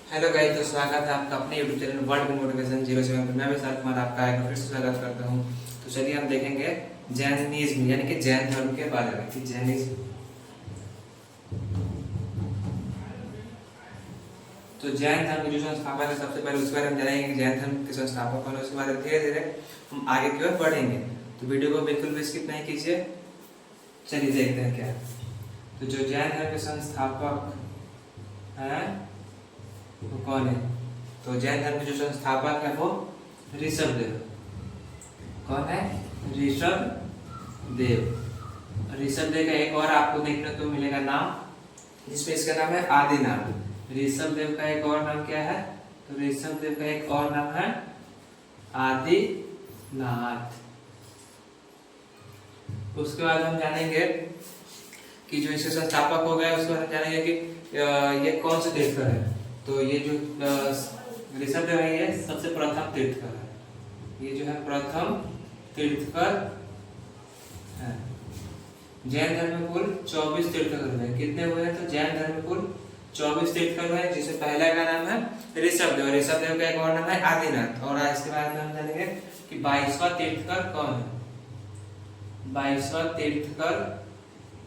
Hello guys, तो स्वागत है आपका अपने यूट्यूब चैनल वर्ल्ड मोटिवेशन 07 पे। मैं विशाल कुमार आपका एक बार फिर से स्वागत करता हूं। तो चलिए हम देखेंगे जैनिज्म यानी कि जैन धर्म के बारे में कि जैनिज्म। तो जैन धर्म के जो संस्थापक है, सबसे पहले उसके बारे में जानेंगे कि जैन धर्म के संस्थापक कौन है। उसके बाद धीरे धीरे हम आगे की ओर बढ़ेंगे, तो वीडियो को बिल्कुल भी स्किप नहीं कीजिए। चलिए देखते हैं क्या। तो जो जैन धर्म के संस्थापक हैं वो कौन है? तो जैन धर्म के जो संस्थापक है वो ऋषभदेव। कौन है? ऋषभदेव। ऋषभदेव का एक और आपको देखने को मिलेगा नाम, जिसमें इसका नाम है आदिनाथ। ऋषभदेव का एक और नाम क्या है? तो ऋषभदेव का एक और नाम है आदिनाथ। उसके बाद हम जानेंगे कि जो इसके संस्थापक हो गए, उसके बाद हम जानेंगे कि ये कौन से तीर्थकर है। तो ये जो ऋषभदेव है, ये सबसे प्रथम तीर्थकर है। ये जो है प्रथम तीर्थकर है। जैन धर्म में कुल 24 तीर्थकर हुए। कितने हुए हैं? तो जैन धर्म में कुल 24 तीर्थकर हुए, जिसमें पहला का नाम है ऋषभदेव। ऋषभदेव का एक और नाम है आदिनाथ। और इसके बाद में हम जानेंगे कि 22वां तीर्थकर कौन है। 22वां तीर्थकर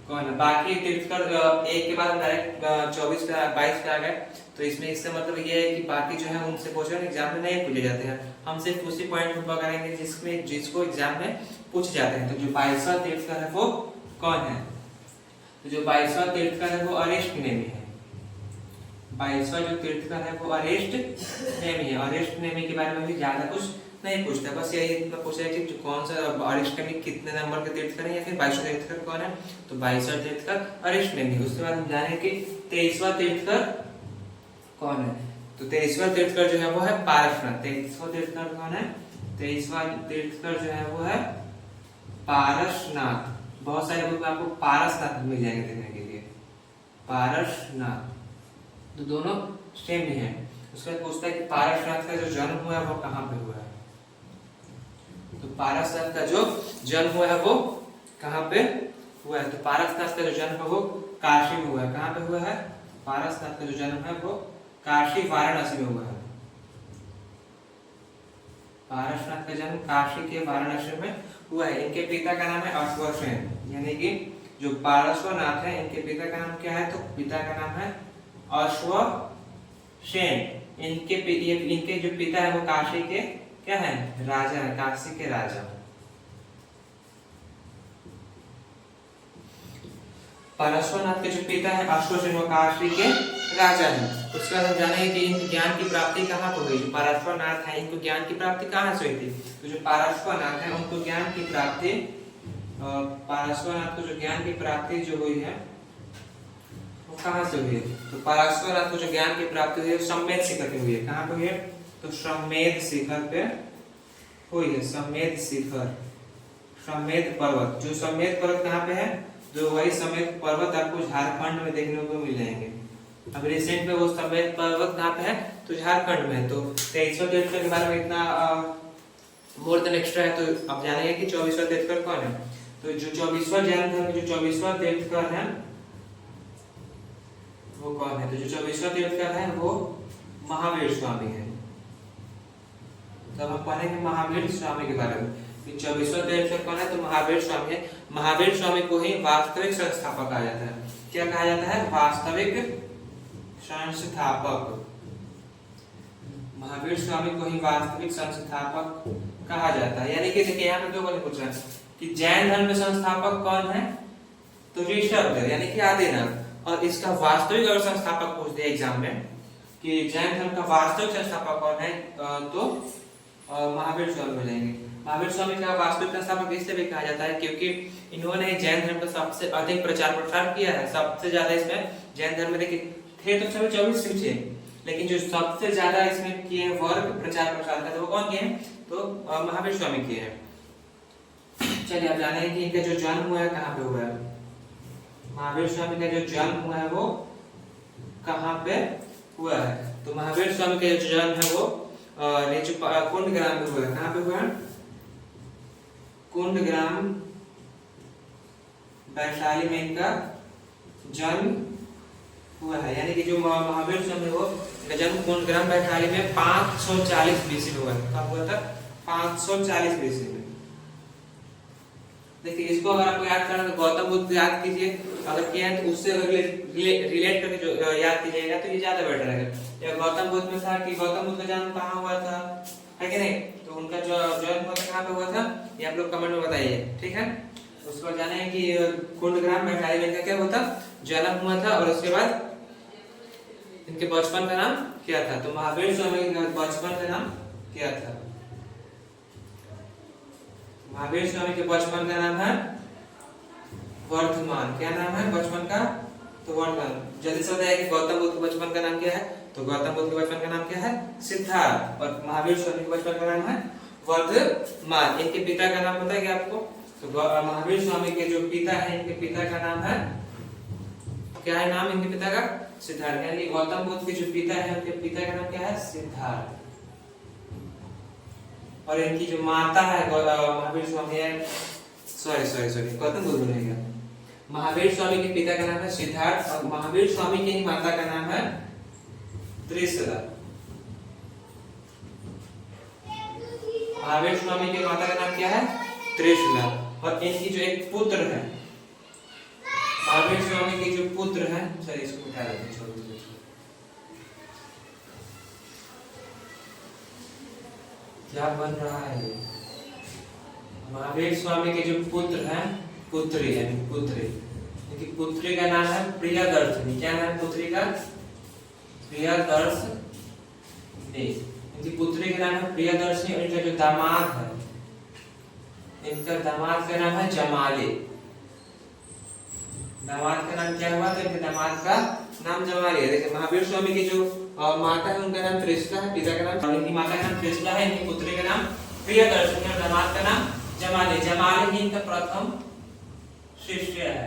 कौन है? बाकी तीर्थकर एक के बाद हम डायरेक्ट 24 पे 22 पे आ गए। तो इसमें इसका मतलब ये है कि बाकी जो है उनसे क्वेश्चन एग्जाम में नहीं पूछे जाते हैं। हम सिर्फ उसी पॉइंट को पकड़ेंगे जिसको एग्जाम में पूछे जाते हैं। तो जो 22वां तीर्थकर है वो कौन है? तो जो 22वां तीर्थकर है वो अरिष्ट नेमी है। 22वां जो तीर्थकर है वो अरिष्ट नेमी है। अरिष्ट नेमी के बारे में भी ज्यादा कुछ नहीं पूछता, बस यही इतना पूछा है कि कौन सा अरिष्ट नेमी कितने नंबर के तीर्थकर है या फिर 22वां तीर्थकर कौन है। तो 22वां तीर्थकर अरिष्ट नेमी। उसके बाद हम जाने कि 23वां तीर्थकर कौन है। तो 23वां तीर्थकर जो है वो है पारसनाथ। 23वां तीर्थकर कौन है? 23वां तीर्थकर जो है वो है पारसनाथ। बहुत सारे बुक में आपको पारसनाथ मिल जाएंगे देखने के लिए, पारसनाथ। तो दोनों सेम ही है। उसके बाद पूछता है कि पारसनाथ का जो जन्म हुआ है वो कहाँ पे हुआ है। तो पारसनाथ का जो जन्म हुआ है वो कहाँ पे हुआ है। तो पारसनाथ का जो जन्म है वो काशी में हुआ है। कहाँ पे हुआ है? पारसनाथ का जो जन्म है वो काशी वाराणसी में हुआ है। पारसनाथ का जन्म काशी के वाराणसी में हुआ है। इनके पिता का नाम है अश्वसेन। यानी कि जो पारसनाथ है, इनके पिता का नाम क्या है? तो पिता का नाम है अश्वसेन। इनके जो पिता है वो काशी के क्या है? राजा है, काशी के राजा। पारसनाथ के जो पिता है अश्वसेन, वो काशी के राजा है। उसके बाद हम जानेंगे कि इन ज्ञान की प्राप्ति कहाँ पर हुई। जो पारसनाथ है, इनको ज्ञान की प्राप्ति कहाँ से हुई थी। तो जो पारसनाथ है उनको ज्ञान की प्राप्ति, पारसनाथ को जो ज्ञान की प्राप्ति जो हुई है वो कहाँ से हुई है। तो पारसनाथ को जो ज्ञान की प्राप्ति हुई है सम्मेद शिखर पे हुई है। कहाँ पे हुई है? तो सम्मेद शिखर पे हुई है। सम्मेद शिखर, सम्मेद पर्वत। जो सम्मेद पर्वत कहाँ पे है? जो वही सम्मेद पर्वत आपको झारखंड में देखने को मिल जाएंगे। अब रिसेंट में वो सम्मेद पर्वत कहाँ पे है? तो झारखंड में है। तो 23वां तीर्थकर के बारे में इतना मोर देन एक्स्ट्रा है। तो अब जानेंगे कि 24वां तीर्थकर कौन है। तो जो 24वां जैन धर्म जो 24वां तीर्थकर है वो कौन है। तो जो 24वां तीर्थकर है वो महावीर स्वामी है। तब हम पढ़ेंगे महावीर स्वामी के बारे में कि 24वां तीर्थकर कौन है। तो महावीर स्वामी है। महावीर स्वामी को ही वास्तविक संस्थापक कहा जाता है। क्या कहा जाता है? वास्तविक संस्थापक। महावीर स्वामी को ही वास्तविक संस्थापक कहा जाता है। यानी कि देखिए यहाँ पे दो बातें पूछ रहा है कि जैन धर्म में संस्थापक कौन है। तो ऋषभदेव यानी कि आदिनाथ। और इसका वास्तविक अगर संस्थापक पूछ दिया एग्जाम में कि जैन धर्म का वास्तविक संस्थापक कौन है, तो महावीर स्वामी हो जाएंगे। महावीर स्वामी का वास्तविक संस्थापक इसलिए भी कहा जाता है क्योंकि इन्होंने जैन धर्म का सबसे अधिक प्रचार प्रसार किया है। सबसे ज्यादा इसमें जैन धर्म में देखिए थे तो सभी 24 थे, लेकिन जो सबसे ज्यादा इसमें किए वर्ग प्रचार प्रसार का, तो वो कौन किए हैं? तो महावीर स्वामी किए हैं। चलिए अब जाने हैं कि इनका जो जन्म हुआ है कहाँ पे हुआ है। महावीर स्वामी का जो जन्म हुआ है वो कहाँ पे हुआ है। तो महावीर स्वामी का जो जन्म है वो कुंडग्राम में हुआ है। कहाँ पे हुआ है? कुंडग्राम वैशाली में इनका जन्म हुआ है, यानी कि जो महावीर स्वामी वो का जन्म कुंडग्राम बैठाली में 540 बीसी में हुआ है। कब हुआ था? 540 बीसी में। देखिए इसको अगर आपको याद करना तो गौतम बुद्ध याद कीजिए, अगर किया है तो उससे अगर रिलेट करके जो याद कीजिएगा तो ये ज्यादा बेटर रहेगा। या गौतम बुद्ध में था कि गौतम बुद्ध का जन्म कहाँ हुआ था, है कि नहीं? तो उनका जो जन्म हुआ था कहाँ पे हुआ था, ये आप लोग कमेंट में बताइए, ठीक है। उसके बाद जाने कि कुंडग्राम बैठाली में इनका क्या हुआ था, जन्म हुआ था। और उसके बाद इनके बचपन का नाम क्या था? तो महावीर स्वामी का बचपन का नाम क्या था? महावीर स्वामी के बचपन का नाम है वर्धमान। क्या नाम है बचपन का? तो वर्धमान। जल्दी से बताइए कि गौतम बुद्ध के बचपन का नाम क्या है? तो गौतम बुद्ध के बचपन का नाम क्या है? सिद्धार्थ। और महावीर स्वामी के बचपन का नाम है वर्धमान। इनके पिता का नाम पता है क्या आपको? तो महावीर स्वामी के जो पिता है, इनके पिता का नाम है क्या है? नाम इनके पिता का सिद्धार्थ। यानी गौतम बुद्ध के जो पिता है, उनके पिता का नाम क्या है? सिद्धार्थ। और इनकी जो माता है महावीर स्वामी है, सॉरी गौतम बुद्ध नहीं है, महावीर स्वामी के पिता का नाम है सिद्धार्थ। और महावीर स्वामी की ही माता का नाम है त्रिशला। महावीर स्वामी की माता का नाम क्या है? त्रिशला। और इनकी जो एक पुत्र है, महावीर स्वामी के जो पुत्र है, चलिए इसको उठा लेते हैं, छोड़ दीजिए। क्या बन रहा है ये? महावीर स्वामी के जो पुत्र हैं, पुत्री है, पुत्री, इनकी पुत्री का नाम है प्रियदर्शनी। क्या नाम है पुत्री का? प्रियदर्शनी। इनकी पुत्री का नाम है प्रियदर्शनी। और इनका जो दामाद है, इनका दामाद का नाम है जमाली। दामाद का नाम क्या हुआ? तो इनके दामाद का नाम जमाली है। देखिए महावीर स्वामी की जो माता है उनका नाम त्रिशला है, पिता का नाम, इनकी माता का नाम त्रिशला है, इनकी पुत्री का नाम प्रियदर्शनी और दामाद का नाम जमाली। जमाली ही इनका प्रथम शिष्य है।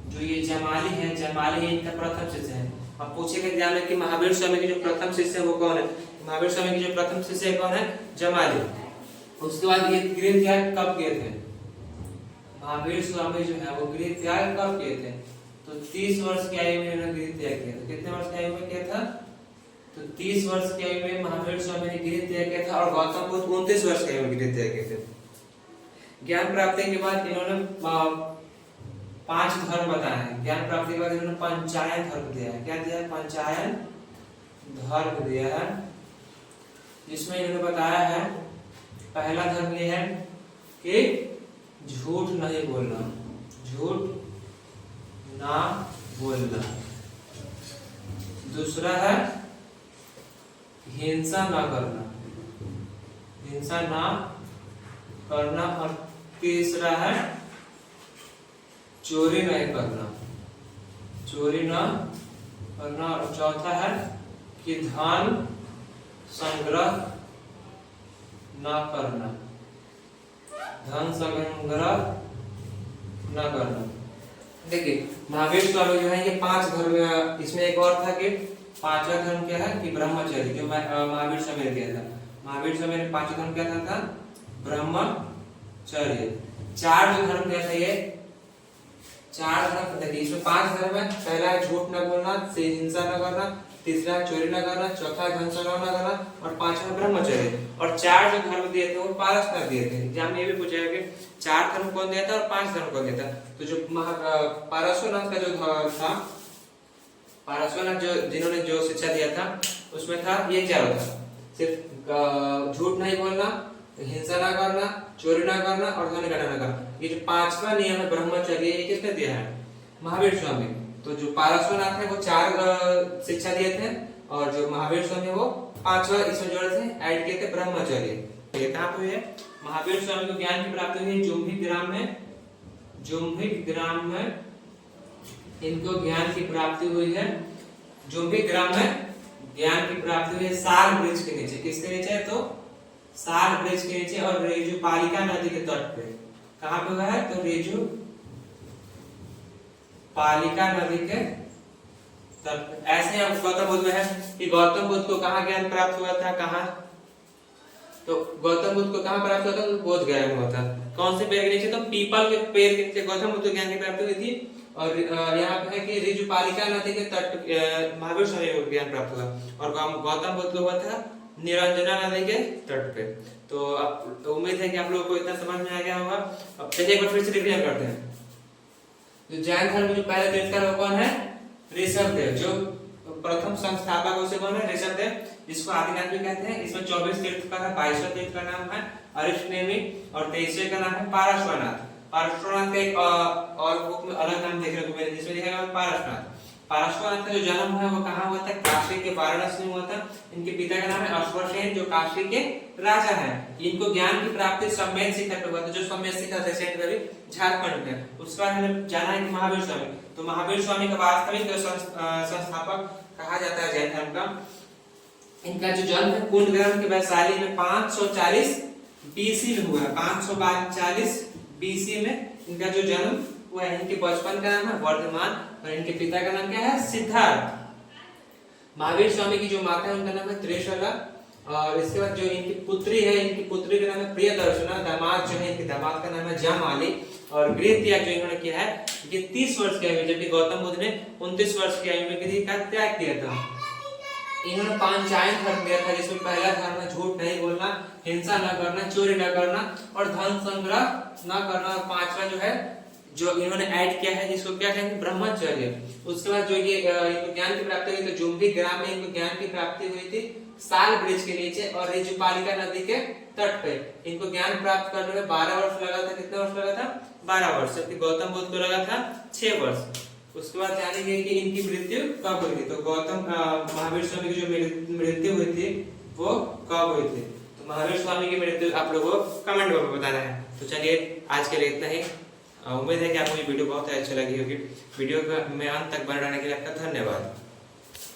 जो ये जमाली है, जमाली ही इनका प्रथम शिष्य है। अब पूछेगा एग्जाम में कि महावीर स्वामी के जो प्रथम शिष्य है वो कौन है? महावीर स्वामी के जो प्रथम शिष्य कौन है? जमाली। उसके बाद ये गृह त्याग कब किए थे? महावीर स्वामी जो है वो गृह त्याग कब किए थे? तो 30 वर्ष की आयु में इन्होंने गृह त्याग किया था। कितने वर्ष की आयु में किया था? तो 30 वर्ष की आयु में महावीर स्वामी ने गृह त्याग किया था। और गौतम बुद्ध 29 वर्ष की आयु में गृह त्याग किए थे। ज्ञान प्राप्ति के बाद इन्होंने 5 धर्म बताए हैं। ज्ञान प्राप्ति के बाद इन्होंने पंचायन धर्म दिया है। क्या दिया है? पंचायन धर्म दिया है, जिसमें इन्होंने बताया है पहला धर्म ये है कि झूठ नहीं बोलना, झूठ ना बोलना। दूसरा है हिंसा ना करना, हिंसा ना करना। और तीसरा है चोरी नहीं करना, चोरी ना करना। और चौथा है कि धन संग्रह ना करना, धन संग्रह ना करना। देखिए महावीर स्वामी जो है ये 5 धर्म, इसमें एक और था कि 5वां धर्म क्या है कि ब्रह्मचर्य, जो महावीर स्वामी ने दिया था। महावीर स्वामी ने 5वां धर्म क्या था? ब्रह्मचर्य। 4 जो धर्म दिया था ये 4 धर्म, देखिए इसमें 5 धर्म है। पहला है झूठ न बोलना, हिंसा न करना, तीसरा है चोरी न करना, चौथा है धन संग्रह न करना और 5वां ब्रह्मचर्य। और 4 जो धर्म दिए थे वो पारस्पर दिए थे। एग्जाम में ये भी पूछा है कि 4 धर्म कौन दिया था और 5 धर्म कौन दिया था। तो जो पारस्वनाथ का जो था, पारस्वनाथ जो जिन्होंने जो शिक्षा दिया था उसमें था ये क्या होता? सिर्फ झूठ नहीं बोलना, हिंसा ना करना, चोरी ना करना और धन घटा ना करना। ये जो 5वां नियम है ब्रह्मचर्य, ये किसने दिया है? महावीर स्वामी। तो जो पारस्वनाथ है वो 4 शिक्षा दिए थे और जो महावीर स्वामी वो 5वां इसमें जोड़े थे, ऐड किए थे ब्रह्मचर्य। ये कहाँ पे है? महावीर स्वामी को ज्ञान की प्राप्ति हुई जुम्भी ग्राम में, जुम्भी ग्राम में इनको ज्ञान की प्राप्ति हुई है। जुम्भी ग्राम में ज्ञान की प्राप्ति हुई है साल वृक्ष के नीचे। किसके नीचे? तो साल वृक्ष के नीचे। और रेजू पालिका नदी के तट पे। कहाँ पे हुआ है? तो रेजू पालिका नदी के तट पे। ऐसे हम गौतम बुद्ध में है कि गौतम बुद्ध को कहाँ ज्ञान प्राप्त हुआ था? कहाँ? तो गौतम बुद्ध को कहाँ प्राप्त हुआ था? तो बोध गया में हुआ था। कौन से पेड़ के नीचे? तो पीपल के पेड़ के नीचे गौतम बुद्ध को ज्ञान की प्राप्ति हुई थी। और यहाँ पे है कि ऋजुपालिका नदी के तट महावीर स्वामी को ज्ञान प्राप्त हुआ, और गौतम बुद्ध को हुआ था निरंजना नदी के तट पे। तो अब उम्मीद है कि आप लोगों को इतना समझ में आ गया होगा। अब चलिए एक बार फिर से रिवीजन करते हैं। जो जैन धर्म में जो पहले तीर्थंकर वो कौन है? ऋषभदेव। जो प्रथम संस्थापक उसे कौन है? ऋषभदेव, जिसको आदिनाथ भी कहते हैं। इसमें 24 तीर्थंकर है, 22वां तीर्थ का नाम है अरिष्टनेमी और 23वें का नाम है पारश्वनाथ। पारश्वनाथ का एक और बुक में अलग नाम देखने को मिला जिसमें लिखा है पारसनाथ। पारश्वनाथ का जो जन्म है वो कहाँ हुआ था? काशी के वाराणसी में हुआ था। इनके पिता का नाम है अश्वसेन, जो काशी के राजा हैं। इनको ज्ञान की प्राप्ति सम्मेद शिखर पे हुआ था, जो सम्मेद शिखर रिसेंट कभी झारखंड में। उसके बाद हमें जाना है कि महावीर स्वामी। तो महावीर स्वामी का वास्तविक संस्थापक कहा जाता है जैन धर्म का। इनका जो जन्म है कुंभग्रहण के वैशाली में 540 बीसी में हुआ है। 540 बीसी में इनका जो जन्म हुआ है। इनके बचपन का नाम है वर्धमान और इनके पिता का नाम क्या है? सिद्धार्थ। महावीर स्वामी की जो माता है उनका नाम है त्रिशला, और इसके बाद जो इनकी पुत्री है, इनकी पुत्री का नाम है प्रियदर्शना। दामाद जो है, इनके दामाद का नाम है जमाली। और गृह त्याग जो इन्होंने किया है ये 30 वर्ष की आयु में, जबकि गौतम बुद्ध ने 29 वर्ष की आयु में गृह का त्याग किया था। इन्होंने पांचायन धर्म दिया था, जिसमें पहला धर्म है झूठ नहीं बोलना, हिंसा न करना, चोरी न करना और धन संग्रह न करना। और 5वां जो है जो इन्होंने ऐड किया है जिसको क्या कहेंगे? ब्रह्मचर्य। उसके बाद जो ये इनको ज्ञान की प्राप्ति हुई तो जुम्भी ग्राम में इनको ज्ञान की प्राप्ति हुई थी, साल ब्रिज के नीचे और ऋजुपालिका नदी के तट पे। इनको ज्ञान प्राप्त करने में 12 वर्ष लगा था। कितना वर्ष लगा था? 12 वर्ष। जबकि गौतम बुद्ध को लगा था 6 वर्ष। उसके बाद जानेंगे कि इनकी मृत्यु कब हुई थी। तो गौतम महावीर स्वामी की जो मृत्यु हुई थी वो कब हुई थी? तो महावीर स्वामी की मृत्यु आप लोगों को कमेंट बॉक्स में बताना है। तो चलिए आज के लिए इतना ही। उम्मीद है कि आपको ये वीडियो बहुत अच्छा लगी होगी। वीडियो में अंत तक बने रहने के लिए आपका धन्यवाद।